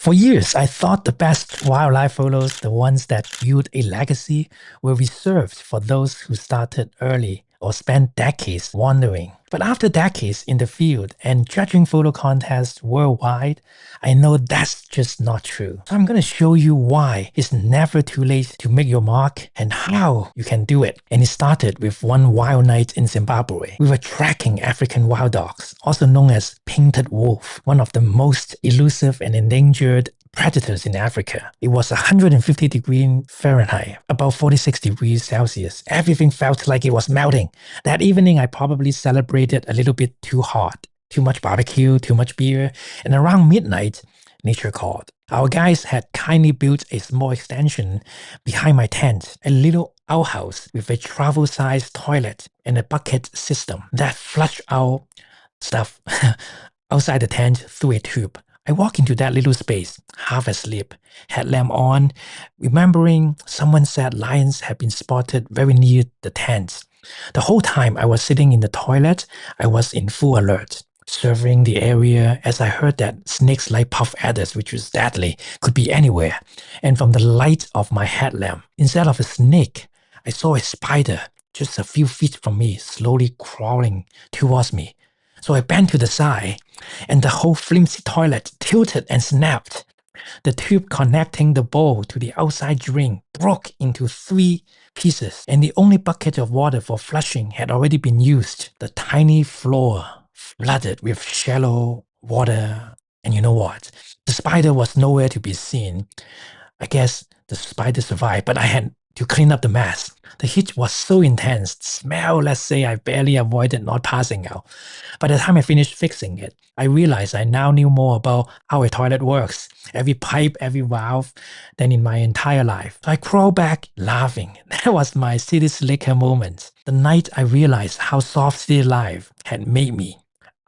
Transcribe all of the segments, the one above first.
For years, I thought the best wildlife photos, the ones that built a legacy, were reserved for those who started early or spent decades wandering. But after decades in the field and judging photo contests worldwide, I know that's just not true. So I'm going to show you why it's never too late to make your mark and how you can do it. And it started with one wild night in Zimbabwe. We were tracking African wild dogs, also known as painted wolf, one of the most elusive and endangered predators in Africa. It was 150 degrees Fahrenheit, about 46 degrees Celsius. Everything felt like it was melting. That evening, I probably celebrated a little bit too hard. Too much barbecue, too much beer, and around midnight, nature called. Our guys had kindly built a small extension behind my tent, a little outhouse with a travel-sized toilet and a bucket system that flushed out stuff outside the tent through a tube. I walked into that little space, half asleep, headlamp on, remembering someone said lions had been spotted very near the tent. The whole time I was sitting in the toilet, I was in full alert, surveying the area as I heard that snakes like puff adders, which was deadly, could be anywhere. And from the light of my headlamp, instead of a snake, I saw a spider just a few feet from me, slowly crawling towards me. So I bent to the side, and the whole flimsy toilet tilted and snapped. The tube connecting the bowl to the outside drain broke into 3 pieces, and the only bucket of water for flushing had already been used. The tiny floor flooded with shallow water, and you know what? The spider was nowhere to be seen. I guess the spider survived, but I had to clean up the mess. The heat was so intense, the smell, let's say, I barely avoided not passing out. By the time I finished fixing it, I realized I now knew more about how a toilet works, every pipe, every valve, than in my entire life. So I crawled back, laughing. That was my city slicker moment. The night I realized how soft city life had made me.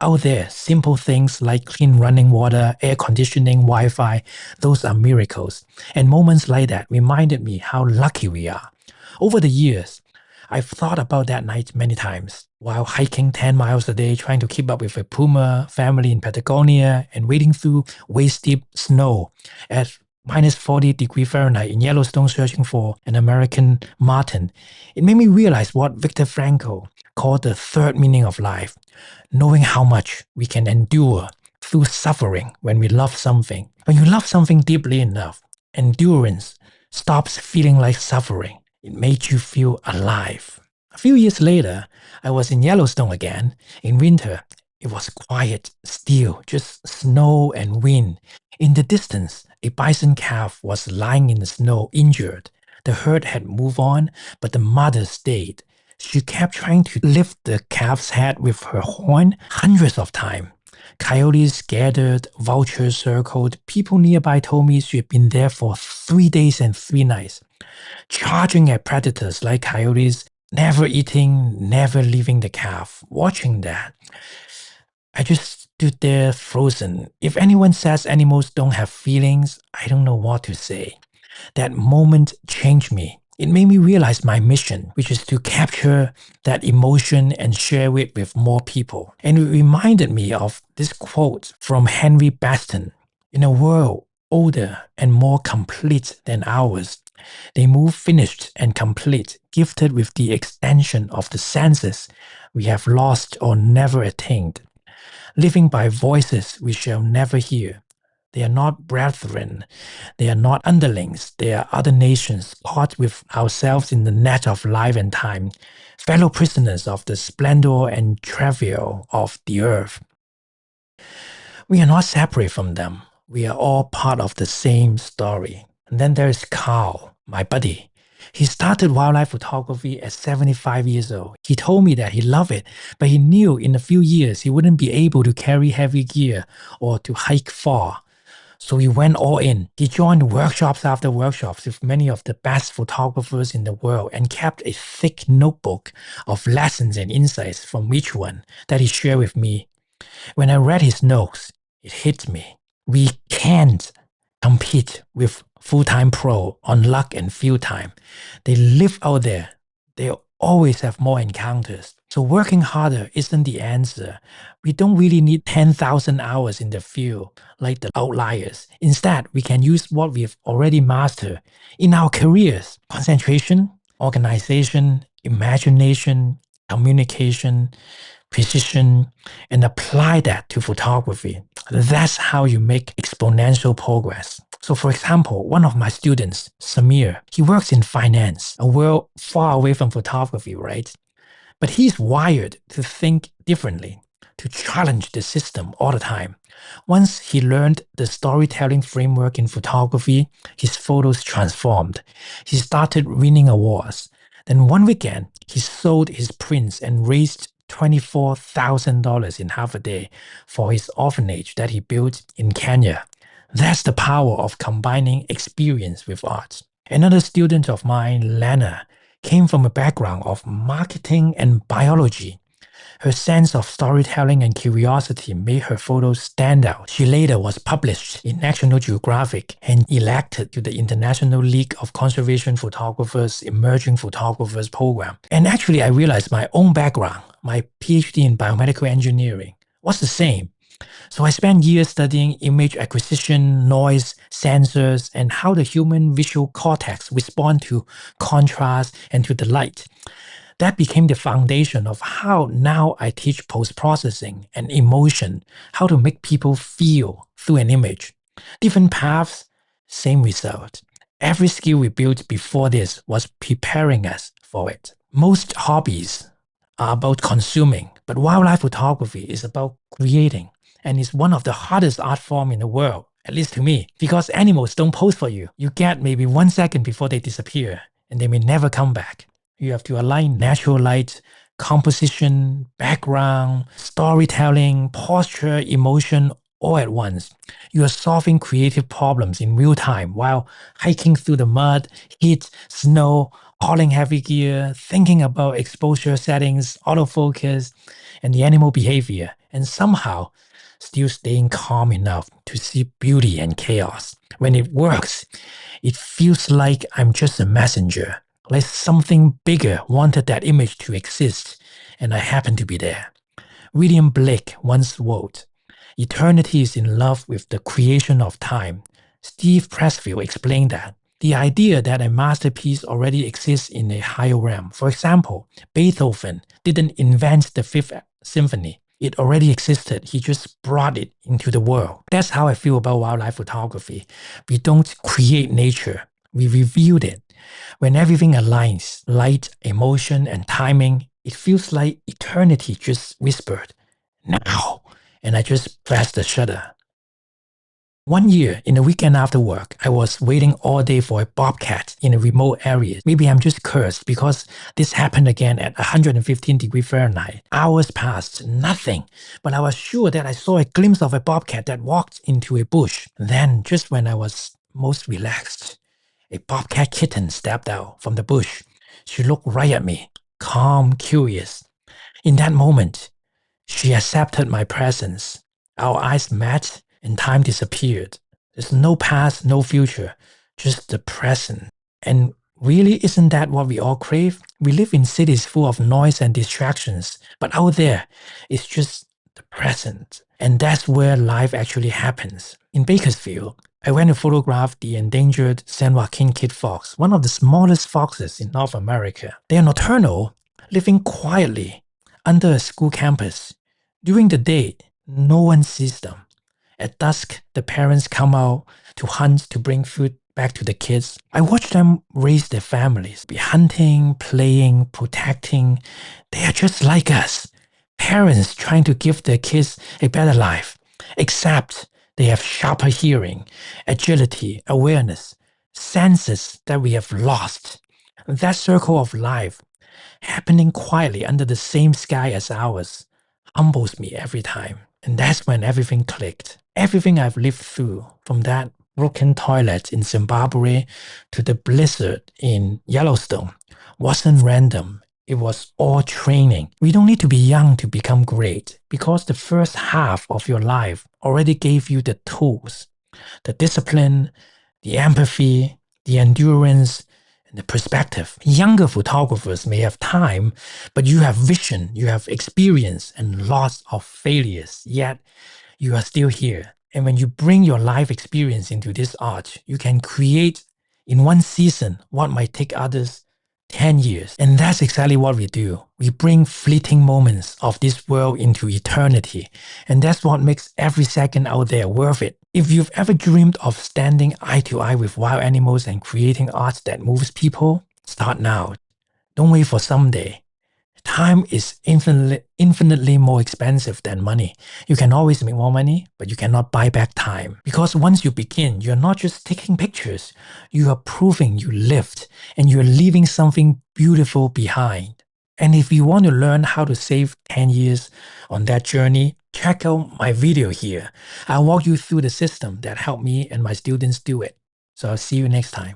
Out there, simple things like clean running water, air conditioning, Wi-Fi, those are miracles. And moments like that reminded me how lucky we are. Over the years, I've thought about that night many times, while hiking 10 miles a day, trying to keep up with a puma family in Patagonia and wading through waist-deep snow at minus 40 degrees Fahrenheit in Yellowstone searching for an American marten. It made me realize what Viktor Frankl called the third meaning of life, knowing how much we can endure through suffering when we love something. When you love something deeply enough, endurance stops feeling like suffering. It made you feel alive. A few years later, I was in Yellowstone again. In winter, it was quiet, still, just snow and wind. In the distance, a bison calf was lying in the snow, injured. The herd had moved on, but the mother stayed. She kept trying to lift the calf's head with her horn hundreds of times. Coyotes gathered, vultures circled. People nearby told me she had been there for 3 days and 3 nights, charging at predators like coyotes, never eating, never leaving the calf. Watching that, I just stood there frozen. If anyone says animals don't have feelings, I don't know what to say. That moment changed me. It made me realize my mission, which is to capture that emotion and share it with more people. And it reminded me of this quote from Henry Baston. In a world older and more complete than ours, they move finished and complete, gifted with the extension of the senses we have lost or never attained, living by voices we shall never hear. They are not brethren, they are not underlings, they are other nations caught with ourselves in the net of life and time, fellow prisoners of the splendor and travail of the earth. We are not separate from them, we are all part of the same story. And then there is Carl, my buddy. He started wildlife photography at 75 years old. He told me that he loved it, but he knew in a few years he wouldn't be able to carry heavy gear or to hike far. So he went all in. He joined workshops after workshops with many of the best photographers in the world and kept a thick notebook of lessons and insights from each one that he shared with me. When I read his notes, it hit me. We can't compete with full-time pro on luck and field time. They live out there. They always have more encounters. So working harder isn't the answer. We don't really need 10,000 hours in the field like the outliers. Instead, we can use what we've already mastered in our careers: concentration, organization, imagination, communication, precision, and apply that to photography. That's how you make exponential progress. So for example, one of my students, Samir, he works in finance, a world far away from photography, right? But he's wired to think differently, to challenge the system all the time. Once he learned the storytelling framework in photography, his photos transformed. He started winning awards. Then one weekend, he sold his prints and raised $24,000 in half a day for his orphanage that he built in Kenya. That's the power of combining experience with art. Another student of mine, Lana, came from a background of marketing and biology. Her sense of storytelling and curiosity made her photos stand out. She later was published in National Geographic and elected to the International League of Conservation Photographers Emerging Photographers program. And actually, I realized my own background, my PhD in biomedical engineering, was the same. So I spent years studying image acquisition, noise, sensors, and how the human visual cortex respond to contrast and to the light. That became the foundation of how now I teach post-processing and emotion, how to make people feel through an image. Different paths, same result. Every skill we built before this was preparing us for it. Most hobbies are about consuming, but wildlife photography is about creating, and it's one of the hardest art forms in the world, at least to me, because animals don't pose for you. You get maybe 1 second before they disappear, and they may never come back. You have to align natural light, composition, background, storytelling, posture, emotion all at once. You are solving creative problems in real time while hiking through the mud, heat, snow, hauling heavy gear, thinking about exposure settings, autofocus, and the animal behavior, and somehow still staying calm enough to see beauty and chaos. When it works, it feels like I'm just a messenger, like something bigger wanted that image to exist, and I happen to be there. William Blake once wrote, "Eternity is in love with the creation of time." Steve Pressfield explained that. The idea that a masterpiece already exists in a higher realm. For example, Beethoven didn't invent the Fifth Symphony. It already existed. He just brought it into the world. That's how I feel about wildlife photography. We don't create nature. We revealed it. When everything aligns, light, emotion, and timing, it feels like eternity just whispered, "Now." And I just pressed the shutter. One year, in the weekend after work, I was waiting all day for a bobcat in a remote area. Maybe I'm just cursed because this happened again at 115 degrees Fahrenheit. Hours passed, nothing. But I was sure that I saw a glimpse of a bobcat that walked into a bush. Then, just when I was most relaxed, a bobcat kitten stepped out from the bush. She looked right at me, calm, curious. In that moment, she accepted my presence. Our eyes met and time disappeared. There's no past, no future, just the present. And really, isn't that what we all crave? We live in cities full of noise and distractions, but out there, it's just the present. And that's where life actually happens. In Bakersfield, I went to photograph the endangered San Joaquin Kit fox, one of the smallest foxes in North America. They are nocturnal, living quietly under a school campus. During the day, no one sees them. At dusk, the parents come out to hunt to bring food back to the kids. I watch them raise their families, be hunting, playing, protecting. They are just like us. Parents trying to give their kids a better life, except they have sharper hearing, agility, awareness, senses that we have lost. That circle of life, happening quietly under the same sky as ours, humbles me every time. And that's when everything clicked. Everything I've lived through, from that broken toilet in Zimbabwe to the blizzard in Yellowstone, wasn't random. It was all training. We don't need to be young to become great, because the first half of your life already gave you the tools, the discipline, the empathy, the endurance, the perspective. Younger photographers may have time, but you have vision, you have experience, and lots of failures, yet you are still here. And when you bring your life experience into this art, you can create in one season what might take others 10 years. And that's exactly what we do. We bring fleeting moments of this world into eternity. And that's what makes every second out there worth it. If you've ever dreamed of standing eye to eye with wild animals and creating art that moves people, start now. Don't wait for someday. Time is infinitely more expensive than money. You can always make more money, but you cannot buy back time. Because once you begin, you're not just taking pictures, you are proving you lived and you're leaving something beautiful behind. And if you want to learn how to save 10 years on that journey, check out my video here. I'll walk you through the system that helped me and my students do it. So I'll see you next time.